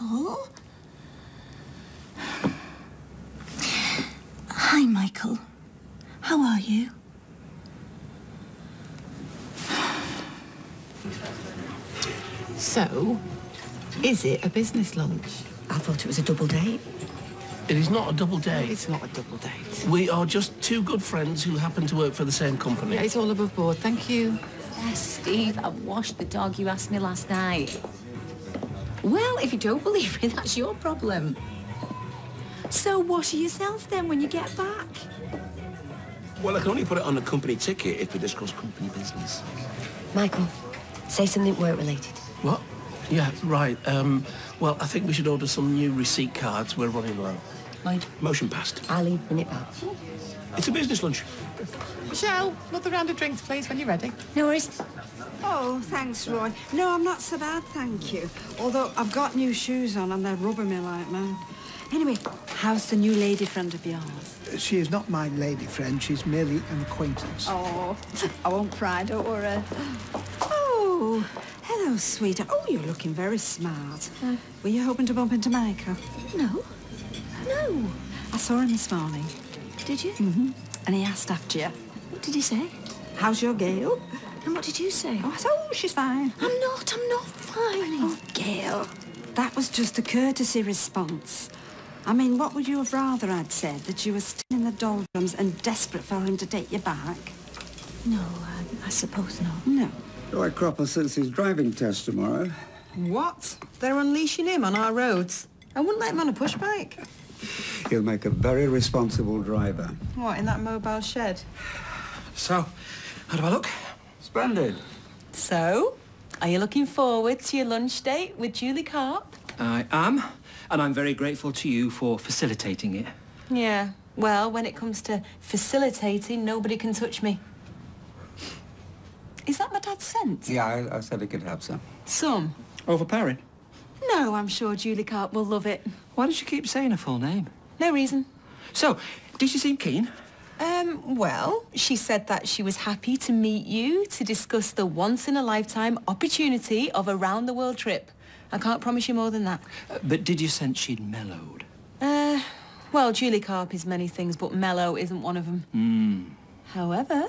Michael. Hi, Michael. How are you? So, is it a business lunch? I thought it was a double date. It is not a double date. It's not a double date. We are just two good friends who happen to work for the same company. Yeah, it's all above board, thank you. Yes, Steve, I washed the dog you asked me last night. Well, if you don't believe me, that's your problem. So wash yourself then when you get back. Well, I can only put it on a company ticket if we discuss company business. Michael, say something work-related. What? Yeah, right. Well, I think we should order some new receipt cards. We're running low. Lloyd, Motion passed. Ali, bring it back. It's a business lunch. Michelle, another round of drinks, please, when you're ready. No worries. Oh, thanks, Roy. No, I'm not so bad, thank you. Although I've got new shoes on and they're rubbing me like mad. Anyway, how's the new lady friend of yours? She is not my lady friend. She's merely an acquaintance. Oh, I won't cry, don't worry. Oh, hello, sweetheart. Oh, you're looking very smart. Were you hoping to bump into Michael? No. No. I saw him this morning. Did you? Mm-hmm. And he asked after you. What did he say? How's your Gail? And what did you say? Oh, I said, oh, she's fine. I'm not fine. Oh, Gail, that was just a courtesy response. I mean, what would you have rather I'd said? That you were still in the doldrums and desperate for him to take you back? No, I suppose not. No. Roy Cropper sits his driving test tomorrow. What? They're unleashing him on our roads. I wouldn't let him on a push bike. He'll make a very responsible driver. What, in that mobile shed? So, how do I look? Splendid. So, are you looking forward to your lunch date with Julie Carp? I am, and I'm very grateful to you for facilitating it. Yeah, well, when it comes to facilitating, nobody can touch me. Is that my dad's scent? Yeah, I said he could have some. Some? Overpowering? No, I'm sure Julie Carp will love it. Why did you keep saying her full name? No reason. So, did she seem keen? Well, she said that she was happy to meet you to discuss the once-in-a-lifetime opportunity of a round-the-world trip. I can't promise you more than that. But did you sense she'd mellowed? Well, Julie Carp is many things, but mellow isn't one of them. However,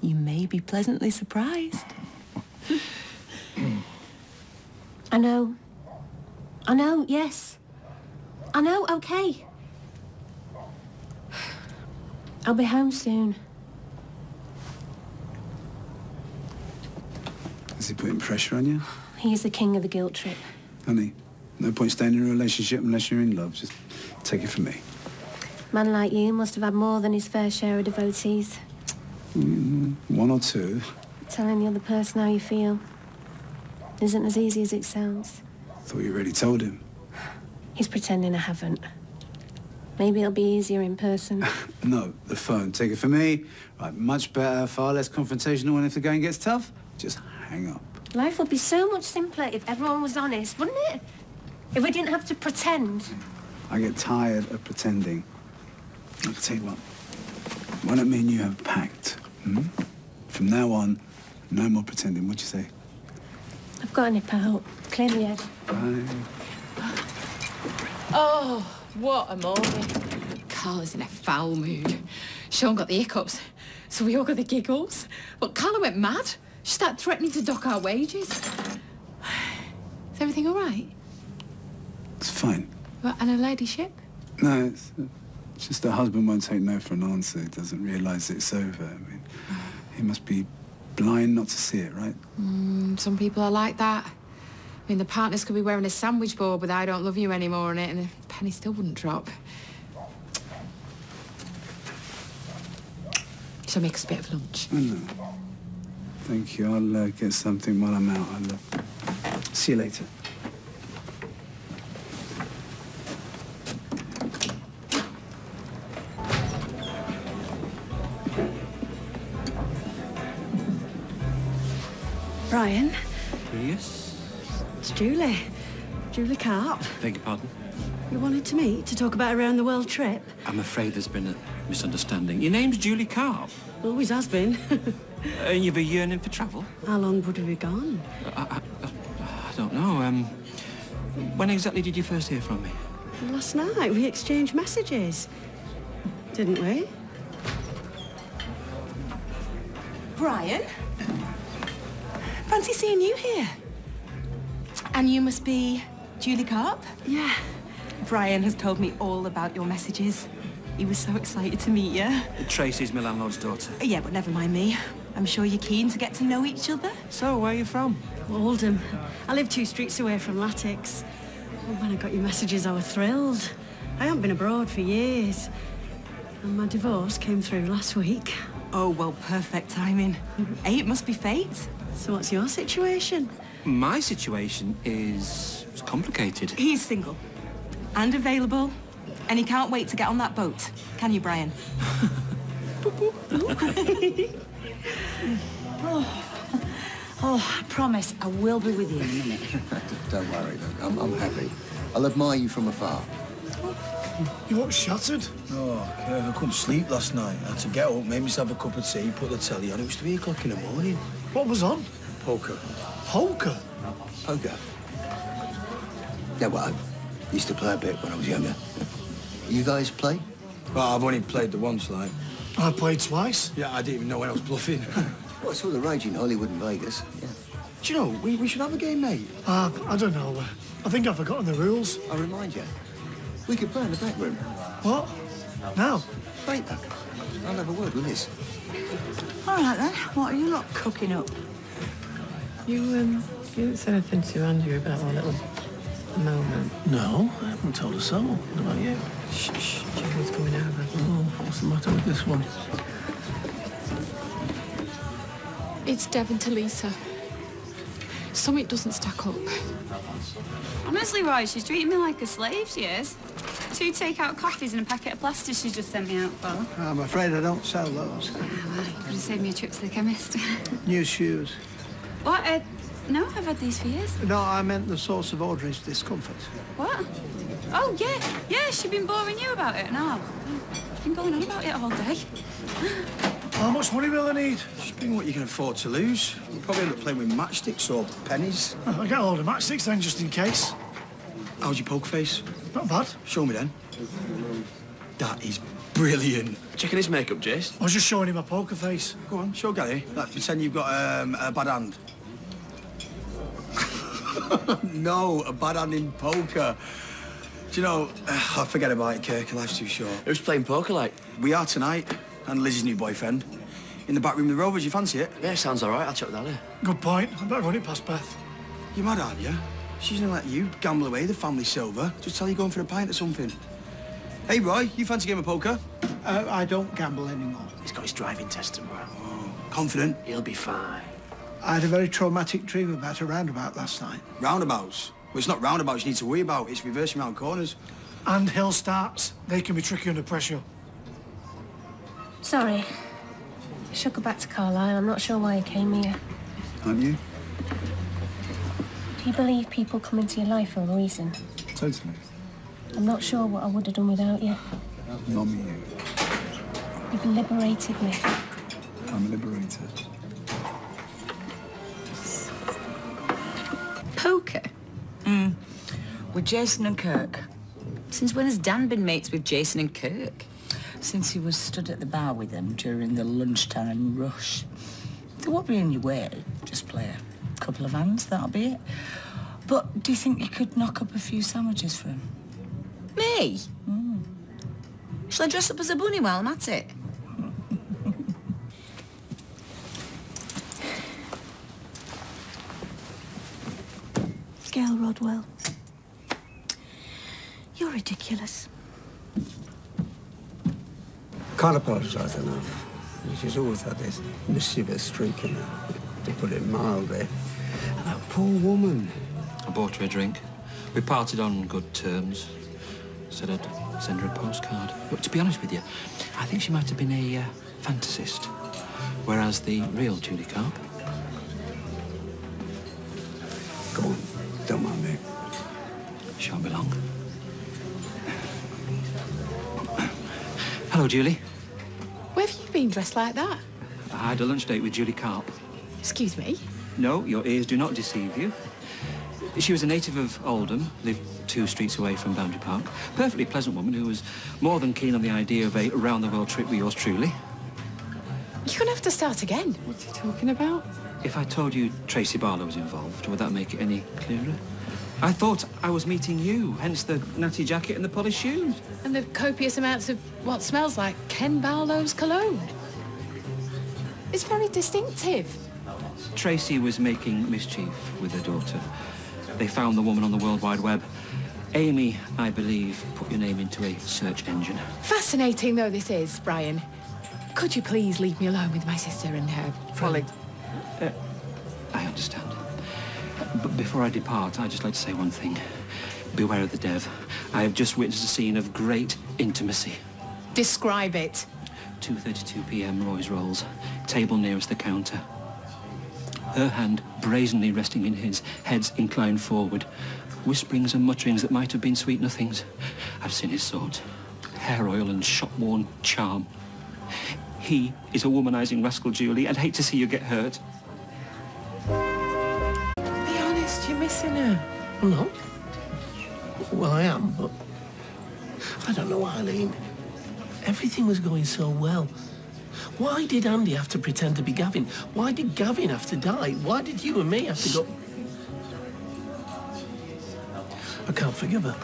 you may be pleasantly surprised. I know, yes. I know, okay. I'll be home soon. Is he putting pressure on you? He is the king of the guilt trip. Honey, no point staying in a relationship unless you're in love. Just take it from me. Man like you must have had more than his fair share of devotees. One or two. Telling the other person how you feel isn't as easy as it sounds. Thought you already told him. He's pretending I haven't. Maybe it'll be easier in person. No, the phone. Take it from me. Right, much better, far less confrontational, and if the going gets tough, just hang up. Life would be so much simpler if everyone was honest, wouldn't it? If we didn't have to pretend. I get tired of pretending. I'll tell you what. Why don't me and you have a pact? From now on, no more pretending. What'd you say? I've got a nip out. Clear me head. Bye. Oh, what a morning. Carla's in a foul mood. Sean got the hiccups, so we all got the giggles. But Carla went mad. She started threatening to dock our wages. Is everything all right? It's fine. What, and her ladyship? No, it's just the husband won't take no for an answer. He doesn't realise it's over. I mean, he must be blind not to see it, right? Some people are like that. I mean, the partners could be wearing a sandwich board with "I don't love you anymore" on it, and a penny still wouldn't drop. Shall make us a bit of lunch? I know. Thank you. I'll get something while I'm out. I'll see you later. Brian, Yes? it's Julie. Julie Carp. Beg your pardon? You wanted to meet to talk about a round-the-world trip? I'm afraid there's been a misunderstanding. Your name's Julie Carp. Always has been. And you've a yearning for travel? How long would we be gone? I don't know. When exactly did you first hear from me? Last night we exchanged messages, didn't we? Brian? Fancy seeing you here. And you must be Julie Carp? Yeah. Brian has told me all about your messages. He was so excited to meet you. Tracy's my landlord's daughter. Yeah, but never mind me. I'm sure you're keen to get to know each other. So, where are you from? Oldham. I live 2 streets away from Latix. Well, when I got your messages, I was thrilled. I haven't been abroad for years. And my divorce came through last week. Oh, well, perfect timing. It must be fate. So what's your situation? My situation is complicated. He's single and available, and he can't wait to get on that boat. Can you, Brian? Oh, I promise I will be with you in a minute. Don't worry, look, I'm happy. I'll admire you from afar. You look shattered. Oh, Kev, I couldn't sleep last night. I had to get up, make myself a cup of tea, put the telly on. It was 3 o'clock in the morning. What was on? Poker. Poker? Poker? Yeah, well, I used to play a bit when I was younger. You guys play? Well, I've only played the once, like. I played twice. Yeah, I didn't even know when I was bluffing. Well, it's all the rage in Hollywood and Vegas. Yeah. Do you know, we should have a game, mate. I don't know. I think I've forgotten the rules. I'll remind you. We could play in the back room. What? Now? Later. I'll have a word with Liz. All right, then. What are you lot cooking up? You haven't said anything to Andrew about our little moment? No, I haven't told a soul. What about you? Shh, Jerry's coming over. Oh, what's the matter with this one? It's Devon to Lisa. Something doesn't stack up. Honestly, Roy, she's treating me like a slave, she is. 2 takeout coffees and a packet of plaster she's just sent me out for. I'm afraid I don't sell those. Oh, well, you could have saved me a trip to the chemist. New shoes. What? No, I've had these for years. No, I meant the source of Audrey's discomfort. What? Oh, yeah, she's been boring you about it. No, she's been going on about it all day. How much money will I need? Just bring what you can afford to lose. You'll probably end up playing with matchsticks or pennies. I'll get a load of matchsticks then, just in case. How's your poker face? Not bad. Show me then. That is brilliant. Checking his makeup, Jace. I was just showing him my poker face. Go on, show Gary. Like, pretend you've got a bad hand. No, a bad hand in poker. Do you know, I'll forget about it, Kirk. Life's too short. Who's playing poker, like? We are tonight. And Liz's new boyfriend. In the back room of the Rovers, you fancy it? Yeah, sounds all right. I'll check with Ali. Good point. I better run it past Beth. You're mad, aren't you? She's gonna let you gamble away the family silver. Just tell her you're going for a pint or something. Hey, Roy, you fancy a game of poker? I don't gamble anymore. He's got his driving test tomorrow. Oh, confident? He'll be fine. I had a very traumatic dream about a roundabout last night. Roundabouts? Well, it's not roundabouts you need to worry about. It's reversing round corners. And hill starts. They can be tricky under pressure. Sorry. I should go back to Carlisle. I'm not sure why I came here. Aren't you? Do you believe people come into your life for a reason? Totally. I'm not sure what I would have done without you. Not me, you. You've liberated me. I'm liberated. Poker? With Jason and Kirk. Since when has Dan been mates with Jason and Kirk? Since he was stood at the bar with them during the lunchtime rush. They won't be in your way. Just play a couple of hands, that'll be it. But do you think you could knock up a few sandwiches for him? Me? Shall I dress up as a bunny while I'm at it? Gail Rodwell. You're ridiculous. Can't apologise enough. She's always had this mischievous streak in her, to put it mildly. And that poor woman. I bought her a drink. We parted on good terms. Said I'd send her a postcard. But to be honest with you, I think she might have been a fantasist. Whereas the real Julie Carp... Go on, don't mind me. Shan't be long. Hello, Julie. Where have you been dressed like that? I had a lunch date with Julie Carp. Excuse me? No, your ears do not deceive you. She was a native of Oldham, lived 2 streets away from Boundary Park. Perfectly pleasant woman who was more than keen on the idea of a round-the-world trip with yours truly. You're gonna have to start again. What's he talking about? If I told you Tracy Barlow was involved, would that make it any clearer? I thought I was meeting you, hence the natty jacket and the polished shoes. And the copious amounts of what smells like Ken Barlow's cologne. It's very distinctive. Tracy was making mischief with her daughter. They found the woman on the World Wide Web. Amy, I believe, put your name into a search engine. Fascinating though this is, Brian. Could you please leave me alone with my sister and her colleague? I understand. But before I depart, I'd just like to say one thing. Beware of the Dev. I have just witnessed a scene of great intimacy. Describe it. 2:32 p.m. Roy's rolls. Table nearest the counter. Her hand brazenly resting in his, heads inclined forward. Whisperings and mutterings that might have been sweet nothings. I've seen his sort. Hair oil and shop-worn charm. He is a womanizing rascal, Julie. I'd hate to see you get hurt. Be honest, you're missing her. I'm not. Well, I am, but I don't know, Eileen. Everything was going so well. Why did Andy have to pretend to be Gavin? Why did Gavin have to die? Why did you and me have to go... I can't forgive her.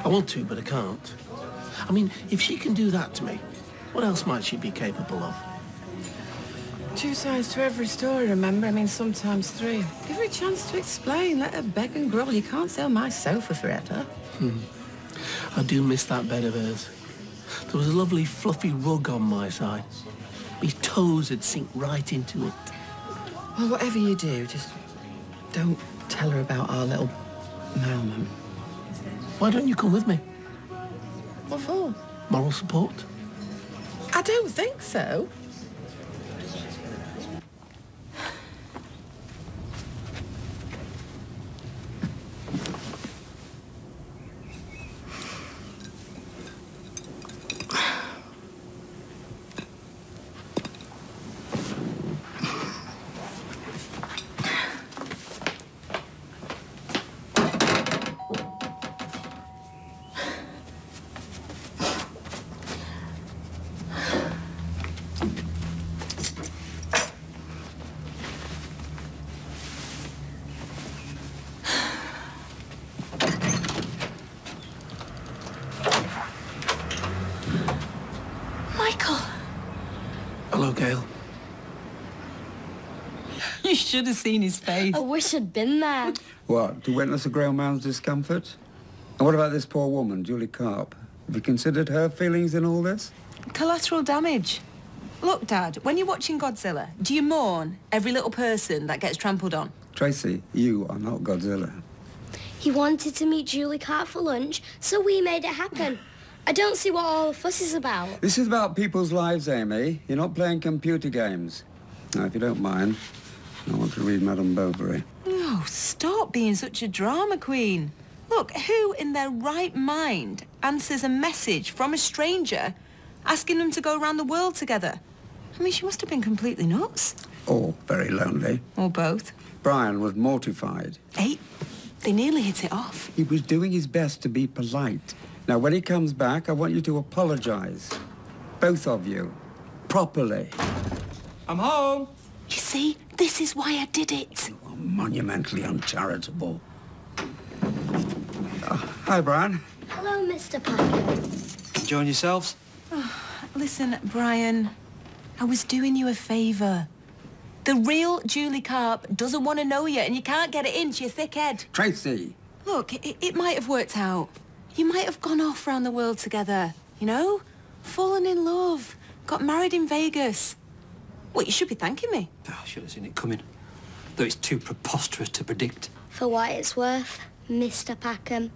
I want to, but I can't. I mean, if she can do that to me, what else might she be capable of? 2 sides to every story, remember? I mean, sometimes 3. Give her a chance to explain. Let her beg and grovel. You can't sell my sofa forever. I do miss that bed of hers. There was a lovely fluffy rug on my side. My toes would sink right into it. Well, whatever you do, just don't tell her about our little moment. Why don't you come with me? What for? Moral support? I don't think so. Hello, Gail. You should have seen his face. I wish I'd been there. What, to witness a grown man's discomfort? And what about this poor woman, Julie Carp? Have you considered her feelings in all this? Collateral damage. Look, Dad, when you're watching Godzilla, do you mourn every little person that gets trampled on? Tracy, you are not Godzilla. He wanted to meet Julie Carp for lunch, so we made it happen. I don't see what all the fuss is about. This is about people's lives, Amy. You're not playing computer games. Now, if you don't mind, I want to read Madame Bovary. Oh, stop being such a drama queen. Look, who in their right mind answers a message from a stranger asking them to go around the world together? I mean, she must have been completely nuts. Or very lonely. Or both. Brian was mortified. Hey, they nearly hit it off. He was doing his best to be polite. Now, when he comes back, I want you to apologize. Both of you. Properly. I'm home. You see, this is why I did it. You are monumentally uncharitable. Hi, Brian. Hello, Mr. Packer. Enjoying yourselves? Listen, Brian, I was doing you a favour. The real Julie Carp doesn't want to know you, and you can't get it into your thick head. Tracy! Look, it might have worked out. You might have gone off around the world together, you know? Fallen in love, got married in Vegas. Well, you should be thanking me. Oh, I should have seen it coming. Though it's too preposterous to predict. For what it's worth, Mr. Packham,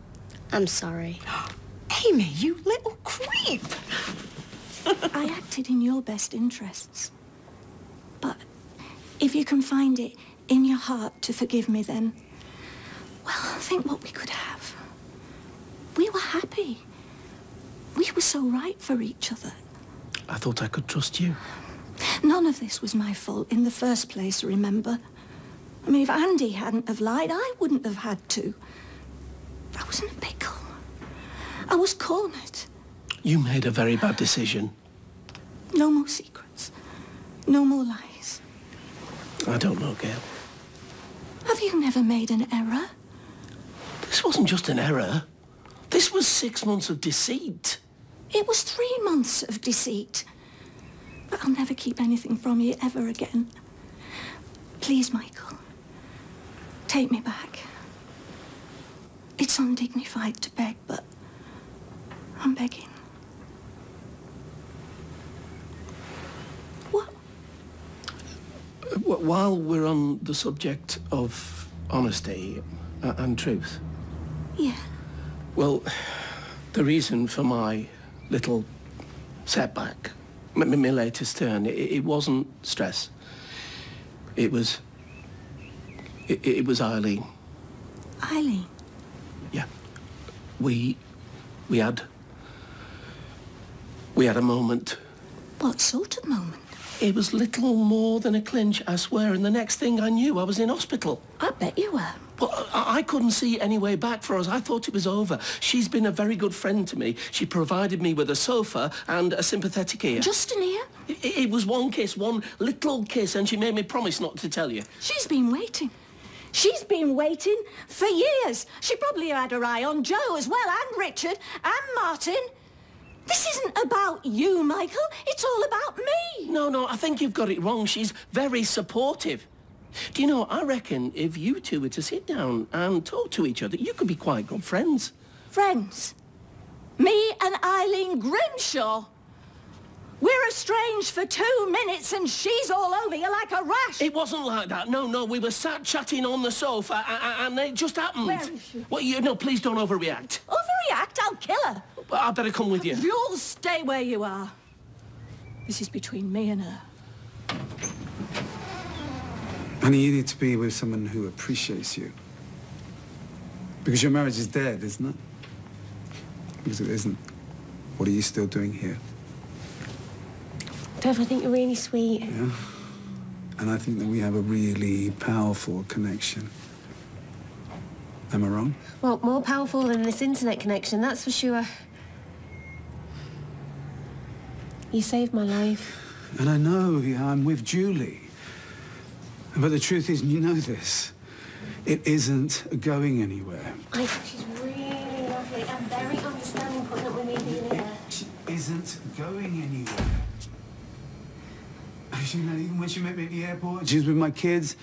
I'm sorry. Amy, you little creep! I acted in your best interests. But if you can find it in your heart to forgive me, then, well, think what we could have. We were happy. We were so right for each other. I thought I could trust you. None of this was my fault in the first place, remember? I mean, if Andy hadn't have lied, I wouldn't have had to. I was in a pickle. I was cornered. You made a very bad decision. No more secrets. No more lies. I don't know, Gail. Have you never made an error? This wasn't just an error. This was 6 months of deceit. It was 3 months of deceit. But I'll never keep anything from you ever again. Please, Michael, take me back. It's undignified to beg, but I'm begging. What? While we're on the subject of honesty and truth. Yeah. Well, the reason for my little setback, my latest turn, it wasn't stress. It was Eileen. Eileen? Yeah. We had a moment. What sort of moment? It was little more than a clinch, I swear, and the next thing I knew, I was in hospital. I bet you were. Well, I couldn't see any way back for us. I thought it was over. She's been a very good friend to me. She provided me with a sofa and a sympathetic ear. Just an ear? It was one kiss, one little kiss, and she made me promise not to tell you. She's been waiting. She's been waiting for years. She probably had her eye on Joe as well, and Richard, and Martin. This isn't about you, Michael. It's all about me. No, I think you've got it wrong. She's very supportive. Do you know, I reckon if you two were to sit down and talk to each other, you could be quite good friends. Friends? Me and Eileen Grimshaw? We're estranged for 2 minutes and she's all over you like a rash. It wasn't like that. No, we were sat chatting on the sofa and it just happened. Where is she? Well, no, please don't overreact. Overreact? I'll kill her. Well, I better come with you. You'll stay where you are. This is between me and her. Honey, you need to be with someone who appreciates you. Because your marriage is dead, isn't it? Because it isn't. What are you still doing here? Dev, I think you're really sweet. Yeah? And I think that we have a really powerful connection. Am I wrong? Well, more powerful than this internet connection, that's for sure. You saved my life. And I know, yeah, I'm with Julie. But the truth is, and you know this, it isn't going anywhere. I think she's really lovely and very understanding, putting up with me being here. It isn't going anywhere. You know, even when she met me at the airport, she was with my kids.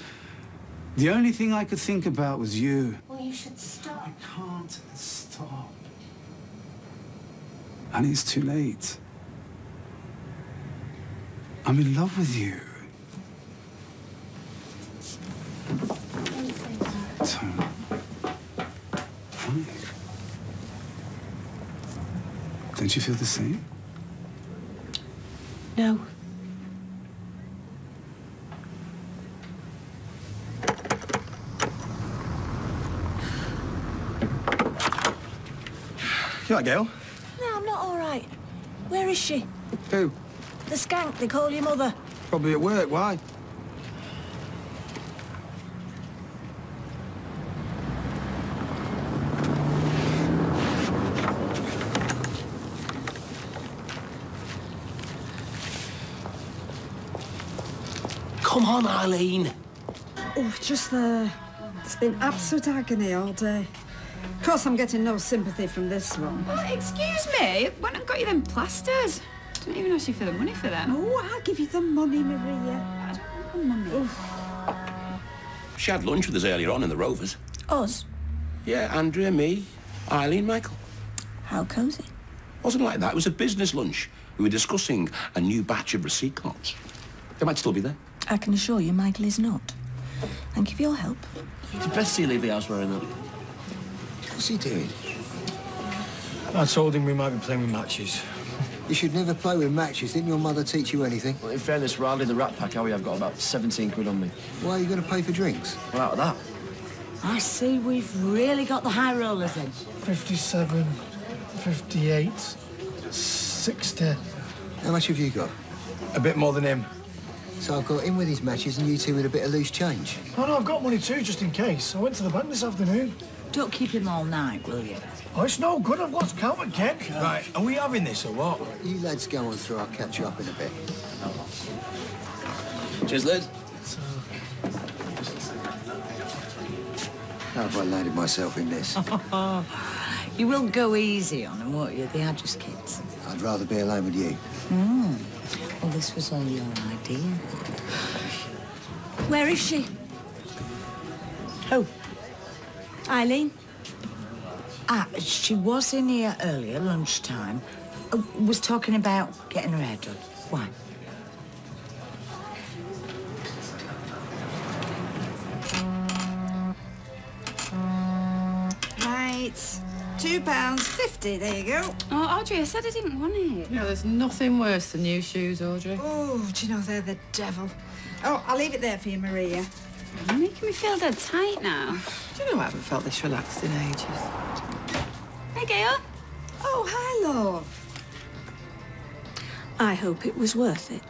The only thing I could think about was you. Well, you should stop. I can't stop. And it's too late. I'm in love with you. Tom. Why? Don't you feel the same? No. You all right, Gail? No, I'm not all right. Where is she? Who? The skank they call your mother. Probably at work. Why? Come on, Eileen. Oh, just there. It's been absolute agony all day. Of course, I'm getting no sympathy from this one. Excuse me, when I got you them plasters? I didn't even ask you for the money for them. Oh, I'll give you the money, Maria. I don't want money. She had lunch with us earlier on in the Rovers. Us? Yeah, Andrea, me, Eileen, Michael. How cosy. Wasn't like that. It was a business lunch. We were discussing a new batch of receipt cards. They might still be there. I can assure you Michael is not. Thank you for your help. Did Bessie leave the house wearing that? What's he doing? I told him we might be playing with matches. You should never play with matches. Didn't your mother teach you anything? Well, in fairness, Riley, the Rat Pack, Harry, I've got about 17 quid on me. Why are you going to pay for drinks? Well, out of that. I see we've really got the high rollers then. 57, 58, 60. How much have you got? A bit more than him. So I've got him with his matches and you two with a bit of loose change. Oh, no, I've got money too, just in case. I went to the bank this afternoon. Don't keep him all night, will you? Oh, it's no good. I've got to count again. Right, are we having this or what? You lads go on through, I'll catch you up in a bit. Cheers, Liz. How have I landed myself in this? You will go easy on them, won't you? They are just kids. I'd rather be alone with you. Well, this was all your idea. Where is she? Oh. Eileen? She was in here earlier, lunchtime. Was talking about getting her hair done. Why? Right. £2.50, there you go. Oh, Audrey, I said I didn't want it. Yeah, there's nothing worse than new shoes, Audrey. Oh, do you know, they're the devil. Oh, I'll leave it there for you, Maria. You're making me feel dead tight now. Do you know I haven't felt this relaxed in ages? Hey, Gail. Oh, hi, love. I hope it was worth it.